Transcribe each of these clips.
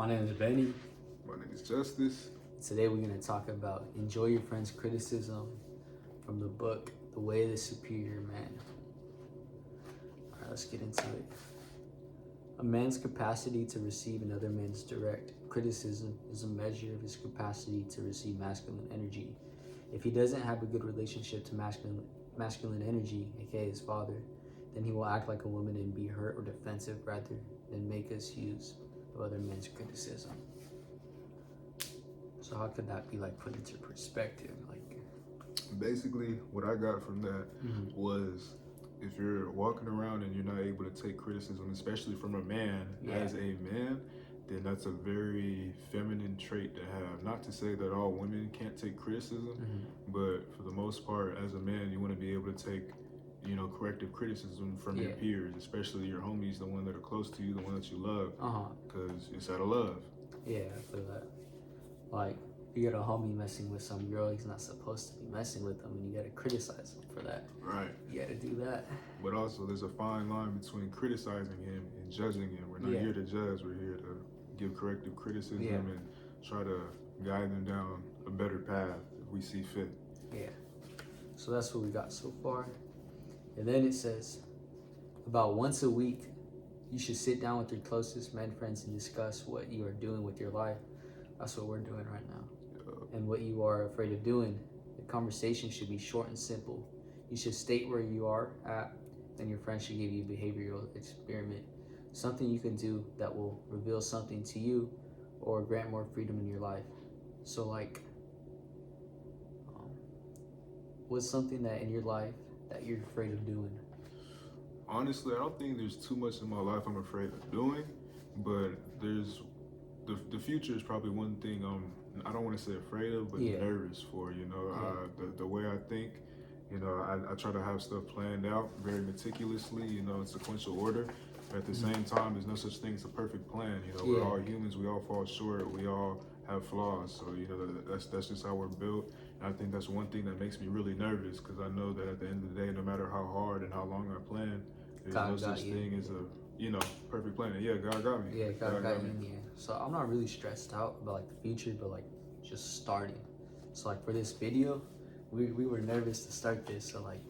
My name is Benny. My name is Justice. Today we're going to talk about enjoy your friend's criticism from the book The Way of the Superior Man. All right, let's get into it. A man's capacity to receive another man's direct criticism is a measure of his capacity to receive masculine energy. If he doesn't have a good relationship to masculine energy, aka his father, then he will act like a woman and be hurt or defensive rather than make us use of other men's criticism. So how could that be like put into perspective? Like basically, what I got from that was if you're walking around and you're not able to take criticism, especially from a man, as a man, then that's a very feminine trait to have. Not to say that all women can't take criticism, but for the most part, as a man, you want to be able to take, corrective criticism from your peers, especially your homies, the one that are close to you, the one that you love, because it's out of love. Yeah, I feel that. Like, you got a homie messing with some girl he's not supposed to be messing with them, and you gotta criticize him for that. Right. You gotta do that. But also, there's a fine line between criticizing him and judging him. We're not here to judge. We're here to give corrective criticism and try to guide them down a better path if we see fit. Yeah. So that's what we got so far. And then it says, about once a week, you should sit down with your closest men friends and discuss what you are doing with your life. That's what we're doing right now. And what you are afraid of doing. The conversation should be short and simple. You should state where you are at, and your friend should give you a behavioral experiment. Something you can do that will reveal something to you or grant more freedom in your life. So like, what's something that in your life that you're afraid of doing? Honestly, I don't think there's too much in my life I'm afraid of doing, but there's the future is probably one thing I don't want to say afraid of, but nervous for. The way I think, I try to have stuff planned out very meticulously, in sequential order. But at the same time, there's no such thing as a perfect plan. We're all humans. We all fall short. We all have flaws. So that's just how we're built. And I think that's one thing that makes me really nervous, because I know that at the end of the day, no matter how hard and how long I plan, there's no such thing as a perfect plan. Yeah, God got me. Yeah, God got me. Yeah. So I'm not really stressed out about like the future, but like just starting. So like for this video, we were nervous to start this. So like,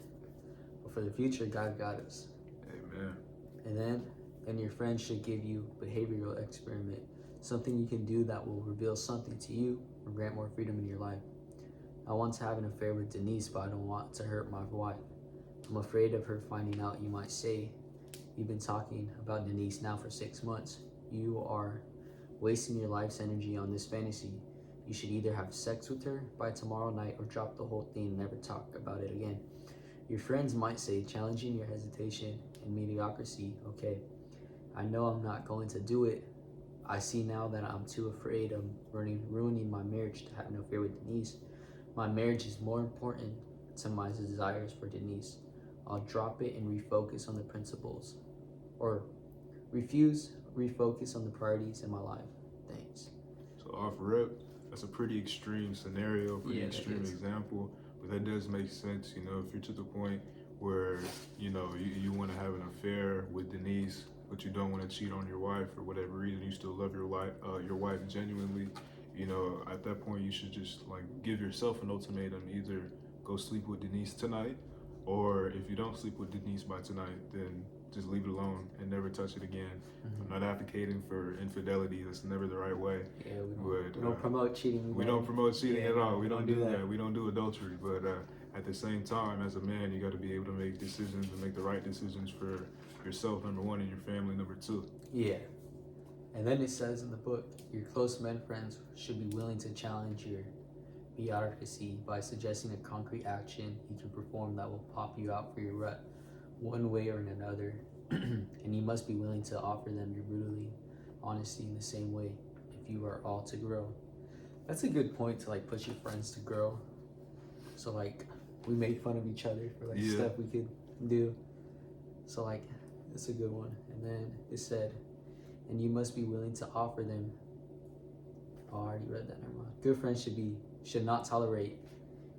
but for the future, God got us. Amen. And then your friend should give you a behavioral experiment, something you can do that will reveal something to you or grant more freedom in your life. I want to have an affair with Denise, but I don't want to hurt my wife. I'm afraid of her finding out. You might say, you've been talking about Denise now for 6 months. You are wasting your life's energy on this fantasy. You should either have sex with her by tomorrow night or drop the whole thing and never talk about it again. Your friends might say, challenging your hesitation and mediocrity. Okay, I know I'm not going to do it. I see now that I'm too afraid of ruining my marriage to have an affair with Denise. My marriage is more important to my desires for Denise. I'll drop it and refocus on the principles. Or refocus on the priorities in my life. Thanks. So off rip, that's a pretty extreme scenario, pretty extreme example, but that does make sense. If you're to the point where, you want to have an affair with Denise, but you don't want to cheat on your wife for whatever reason, you still love your wife genuinely, at that point you should just like give yourself an ultimatum: either go sleep with Denise tonight, or if you don't sleep with Denise by tonight, then just leave it alone and never touch it again. I'm not advocating for infidelity. That's never the right way. Yeah, we don't promote cheating. We don't promote cheating at all. We don't do that. We don't do adultery. But at the same time, as a man, you got to be able to make decisions and make the right decisions for yourself, number one, and your family, number two. Yeah. And then it says in the book, your close men friends should be willing to challenge your bureaucracy by suggesting a concrete action you can perform that will pop you out for your rut one way or another. And you must be willing to offer them your brutally honesty in the same way if you are all to grow. That's a good point to like push your friends to grow. So like we made fun of each other for like stuff we could do. So like it's a good one. And then it said, and you must be willing to offer them. Oh, I already read that. Never mind. Good friends should not tolerate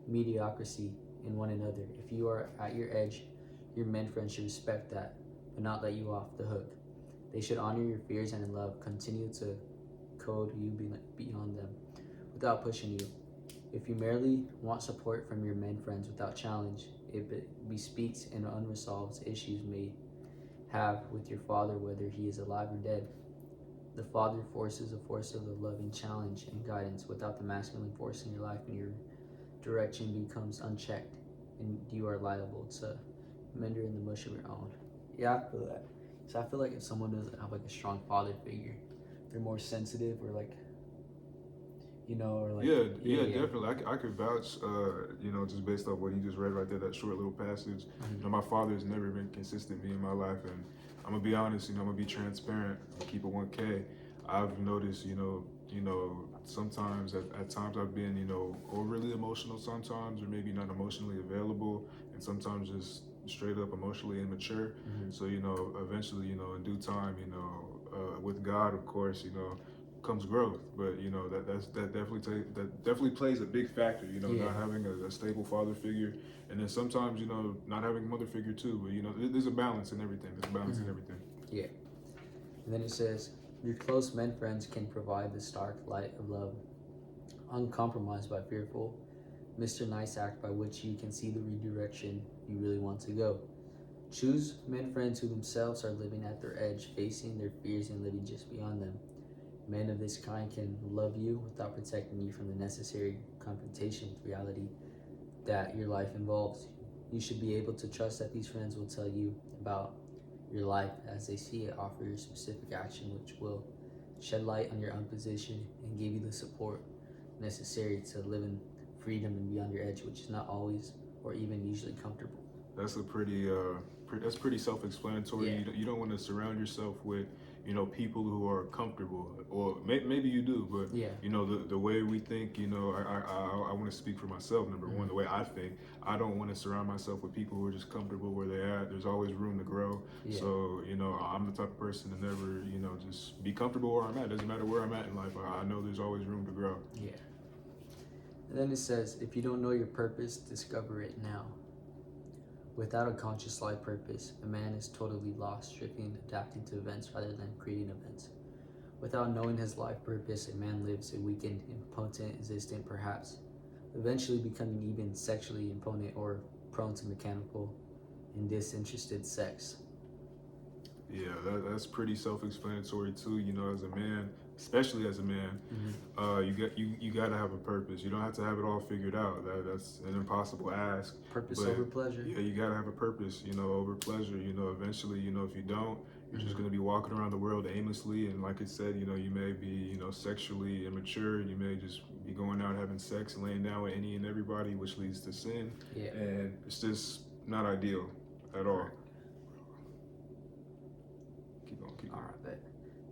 mediocrity in one another. If you are at your edge, your men friends should respect that, but not let you off the hook. They should honor your fears and in love continue to code you beyond them without pushing you. If you merely want support from your men friends without challenge, it bespeaks and unresolved issues may have with your father, whether he is alive or dead. The father force is a force of the loving challenge and guidance. Without the masculine force in your life, and your direction becomes unchecked, and you are liable to mender in the mush of your own. Yeah, I feel that. So I feel like if someone doesn't have like a strong father figure, they're more sensitive, or like, or like definitely. I could vouch, just based off what he just read right there, that short little passage. My father has never been consistent in my life, and I'm gonna be honest. I'm gonna be transparent and keep it 1K. I've noticed, sometimes at times I've been, overly emotional sometimes, or maybe not emotionally available, and sometimes just straight up emotionally immature. So eventually, in due time, with God, of course, comes growth, but that definitely plays a big factor. Not having a stable father figure, and then sometimes not having a mother figure too. But there's a balance in everything. There's a balance in everything. Yeah. And then it says, your close men friends can provide the stark light of love, uncompromised by fearful, Mr. Nice act by which you can see the redirection you really want to go. Choose men friends who themselves are living at their edge, facing their fears and living just beyond them. Men of this kind can love you without protecting you from the necessary confrontation with reality that your life involves. You should be able to trust that these friends will tell you about your life as they see it, offer you specific action which will shed light on your own position and give you the support necessary to live in freedom and beyond your edge, which is not always or even usually comfortable. That's a that's pretty self-explanatory. Yeah. You don't want to surround yourself with people who are comfortable, or maybe you do, but the way we think, I want to speak for myself. Number one, the way I think, I don't want to surround myself with people who are just comfortable where they're at. There's always room to grow. So I'm the type of person to never just be comfortable where I'm at. Doesn't matter where I'm at in life. I know there's always room to grow. Yeah. And then it says, if you don't know your purpose, discover it now. Without a conscious life purpose, a man is totally lost, drifting, adapting to events rather than creating events. Without knowing his life purpose, a man lives a weakened, impotent existence, perhaps eventually becoming even sexually impotent or prone to mechanical and disinterested sex. Yeah, that's pretty self-explanatory too. As a man, especially as a man, you got to have a purpose. You don't have to have it all figured out. That's an impossible ask. Purpose over pleasure. Yeah, you got to have a purpose. Over pleasure. Eventually, if you don't, you're just going to be walking around the world aimlessly. And like I said, you may be, sexually immature. You may just be going out having sex and laying down with any and everybody, which leads to sin. Yeah. And it's just not ideal at all. Keep going. All right, but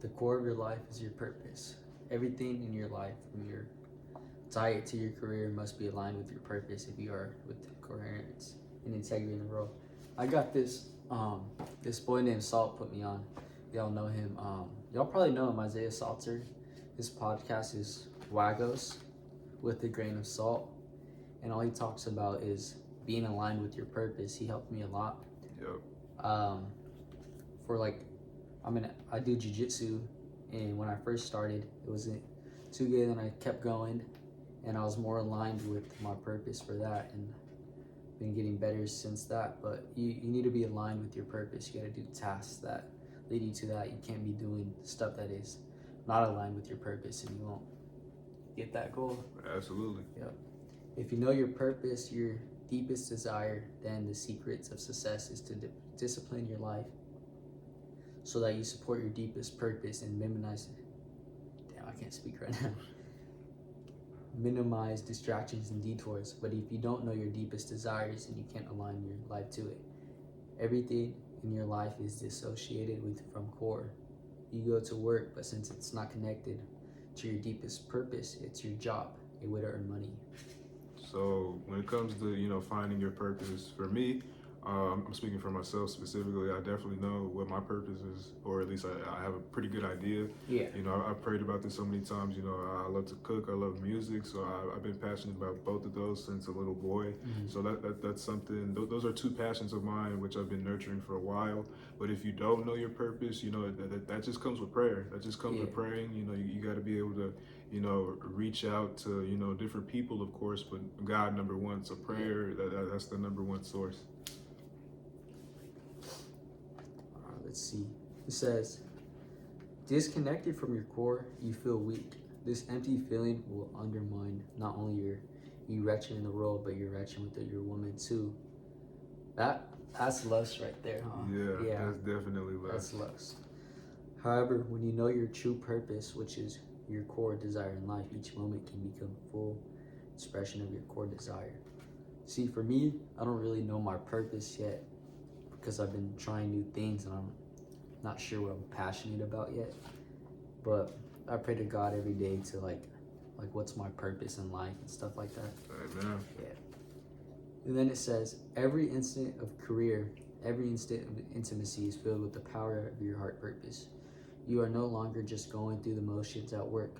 the core of your life is your purpose. Everything in your life, from your diet to your career, must be aligned with your purpose if you are with coherence and integrity in the role. I got this this boy named Salt put me on. Y'all know him. Y'all probably know him, Isaiah Salter. His podcast is Wagos, with a grain of salt, and all he talks about is being aligned with your purpose. He helped me a lot. Yep. For like, I do jiu-jitsu, and when I first started, it wasn't too good, and I kept going, and I was more aligned with my purpose for that, and been getting better since that. But you need to be aligned with your purpose. You got to do tasks that lead you to that. You can't be doing stuff that is not aligned with your purpose, and you won't get that goal. Absolutely. Yep. If you know your purpose, your deepest desire, then the secrets of success is to discipline your life so that you support your deepest purpose and minimize distractions and detours. But if you don't know your deepest desires, then you can't align your life to it. Everything in your life is dissociated from core. You go to work, but since it's not connected to your deepest purpose, it's your job, a way to earn money. So when it comes to finding your purpose, for me, I'm speaking for myself specifically. I definitely know what my purpose is, or at least I have a pretty good idea. Yeah. You know, I've prayed about this so many times. You know, I love to cook. I love music. So I've been passionate about both of those since a little boy. Mm-hmm. So that's something. Those are two passions of mine, which I've been nurturing for a while. But if you don't know your purpose, you know, that just comes with prayer. That just comes with praying. You know, you got to be able to, you know, reach out to, you know, different people, of course, but God number one. So prayer, that's the number one source. Let's see. It says, disconnected from your core, you feel weak. This empty feeling will undermine not only your erection in the world, but your erection with your woman too. That's lust right there, huh? Yeah, that's definitely lust. That's lust. However, when you know your true purpose, which is your core desire in life, each moment can become full expression of your core desire. See, for me, I don't really know my purpose yet because I've been trying new things and I'm not sure what I'm passionate about yet. But I pray to God every day to like what's my purpose in life and stuff like that. Amen. Yeah. And then it says, every instant of career, every instant of intimacy is filled with the power of your heart purpose. You are no longer just going through the motions at work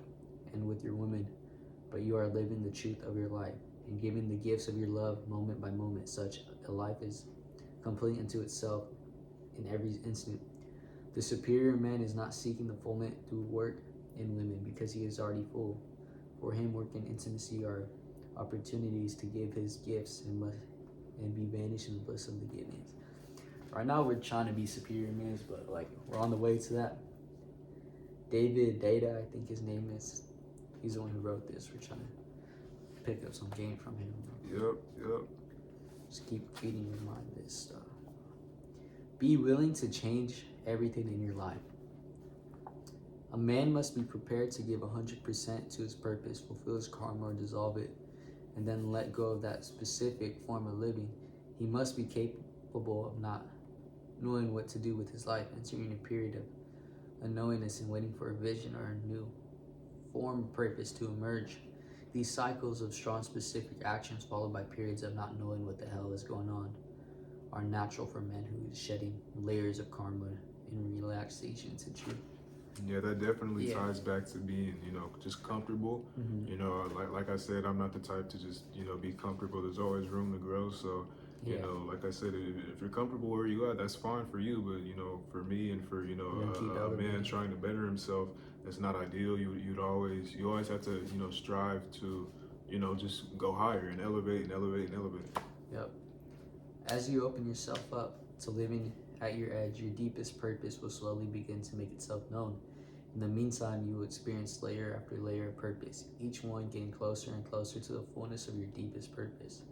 and with your woman, but you are living the truth of your life and giving the gifts of your love moment by moment. Such a life is complete unto itself in every instant. The superior man is not seeking the fulfillment through work in women because he is already full. For him, work and intimacy are opportunities to give his gifts and be vanished in the bliss of the givings. Right now, we're trying to be superior men, but like we're on the way to that. Deida, I think his name is. He's the one who wrote this. We're trying to pick up some game from him. Yep. Just keep feeding your mind this stuff. Be willing to change everything in your life. A man must be prepared to give 100% to his purpose, fulfill his karma or dissolve it, and then let go of that specific form of living. He must be capable of not knowing what to do with his life, entering a period of unknowingness and waiting for a vision or a new form of purpose to emerge. These cycles of strong specific actions followed by periods of not knowing what the hell is going on are natural for men who is shedding layers of karma in relaxation to truth. Yeah, that definitely ties back to being, you know, just comfortable. Mm-hmm. You know, like I said, I'm not the type to just, you know, be comfortable. There's always room to grow. So, you know, like I said, if you're comfortable where you are, that's fine for you. But, you know, for me and for, you know, a man trying to better himself, that's not ideal. You always have to, you know, strive to, you know, just go higher and elevate. Yep. As you open yourself up to living at your edge, your deepest purpose will slowly begin to make itself known. In the meantime, you will experience layer after layer of purpose, each one getting closer and closer to the fullness of your deepest purpose.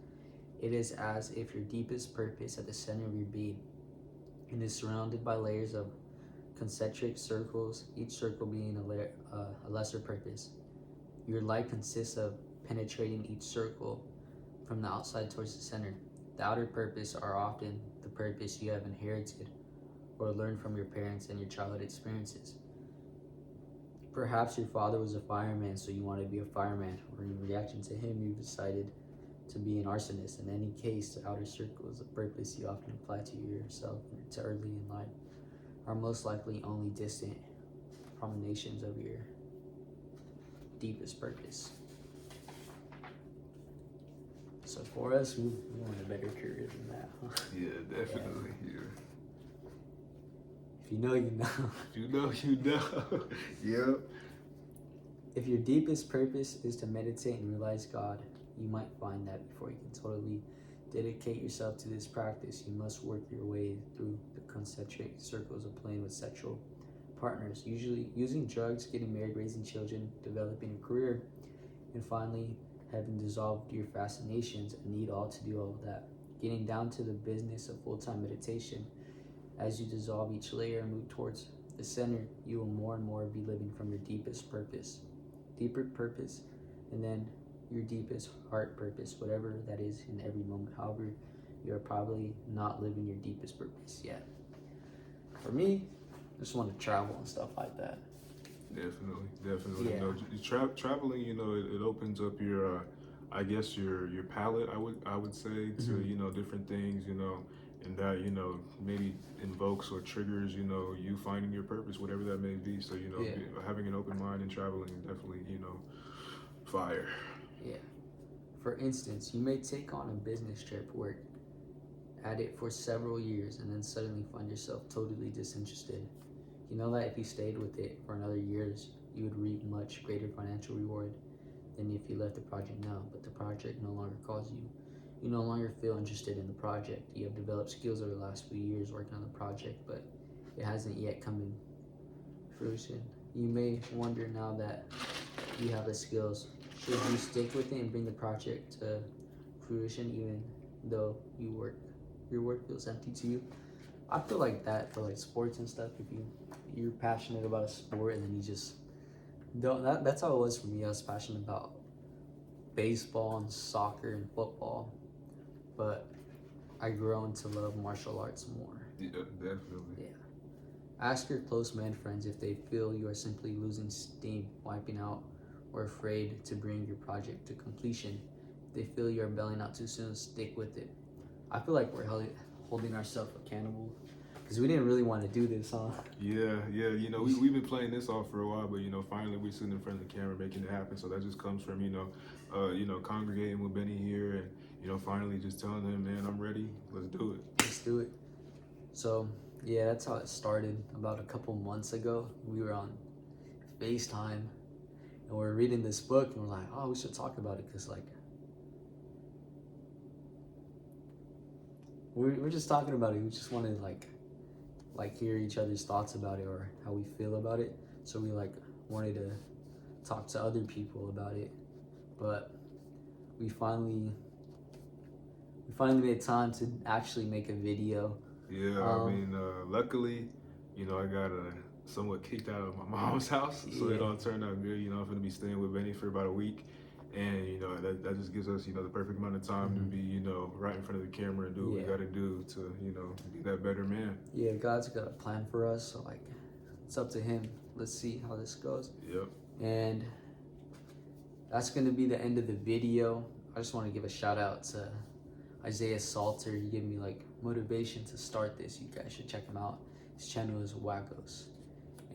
It is as if your deepest purpose at the center of your being and is surrounded by layers of concentric circles, each circle being a lesser purpose. Your life consists of penetrating each circle from the outside towards the center. The outer purpose are often the purpose you have inherited or learned from your parents and your childhood experiences. Perhaps your father was a fireman, so you want to be a fireman, or in reaction to him, you decided to be an arsonist. In any case, the outer circle is a purpose you often apply to yourself to early in life, are most likely only distant premonitions of your deepest purpose. So for us, we want a better career than that. Huh? Yeah, definitely. Yeah. If you know, you know. If you know. Yep. If your deepest purpose is to meditate and realize God, you might find that before you can totally dedicate yourself to this practice, you must work your way through the concentric circles of playing with sexual partners, usually using drugs, getting married, raising children, developing a career, and finally having dissolved your fascinations and need all to do all of that. Getting down to the business of full-time meditation. As you dissolve each layer and move towards the center, you will more and more be living from your deepest purpose. Deeper purpose, and then your deepest heart purpose, whatever that is in every moment. However, you're probably not living your deepest purpose yet. For me, I just want to travel and stuff like that. Definitely. Yeah. You know, traveling, you know, it opens up your, I guess your palate. I would say to you know different things, you know, and that, you know, maybe invokes or triggers, you know, you finding your purpose, whatever that may be. So, you know, having an open mind and traveling definitely, you know, fire. Yeah. For instance, you may take on a business trip, work at it for several years, and then suddenly find yourself totally disinterested. You know that if you stayed with it for another years, you would reap much greater financial reward than if you left the project now, but the project no longer calls you. You no longer feel interested in the project. You have developed skills over the last few years working on the project, but it hasn't yet come in fruition. You may wonder now that you have the skills, should you stick with it and bring the project to fruition even though your work feels empty to you? I feel like that for like sports and stuff. If you're passionate about a sport and then you just don't, that's how it was for me. I was passionate about baseball and soccer and football, but I grown to love martial arts more. Yeah, definitely. Yeah. Ask your close men friends if they feel you are simply losing steam, wiping out, or afraid to bring your project to completion. If they feel you are bailing out too soon, stick with it. I feel like we're holding ourselves accountable because we didn't really want to do this, huh? Yeah. You know, we've been playing this off for a while, but you know, finally we're sitting in front of the camera making it happen. So that just comes from you know, congregating with Benny here, and you know, finally just telling him, man, I'm ready. Let's do it. Let's do it. So yeah, that's how it started. About a couple months ago, we were on FaceTime and we're reading this book, and we're like, oh, we should talk about it because like we're just talking about it. We just wanted like hear each other's thoughts about it or how we feel about it. So we like wanted to talk to other people about it, but we finally made time to actually make a video. Yeah, I mean, luckily, you know, I got somewhat kicked out of my mom's house, so it all turned out good. You know, I'm gonna be staying with Benny for about a week, and you know that just gives us, you know, the perfect amount of time to be, you know, right in front of the camera and do what we got to do to, you know, be that better man. Yeah, God's got a plan for us, so like it's up to Him. Let's see how this goes. Yep. And that's gonna be the end of the video. I just want to give a shout out to Isaiah Salter. He gave me like motivation to start this. You guys should check him out. His channel is Wackos.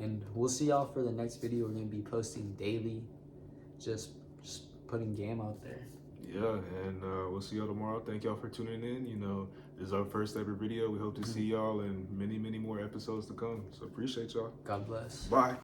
And we'll see y'all for the next video. We're gonna be posting daily, just putting game out there. Yeah, and we'll see y'all tomorrow. Thank y'all for tuning in. You know, this is our first ever video. We hope to see y'all in many more episodes to come. So appreciate y'all. God bless. Bye.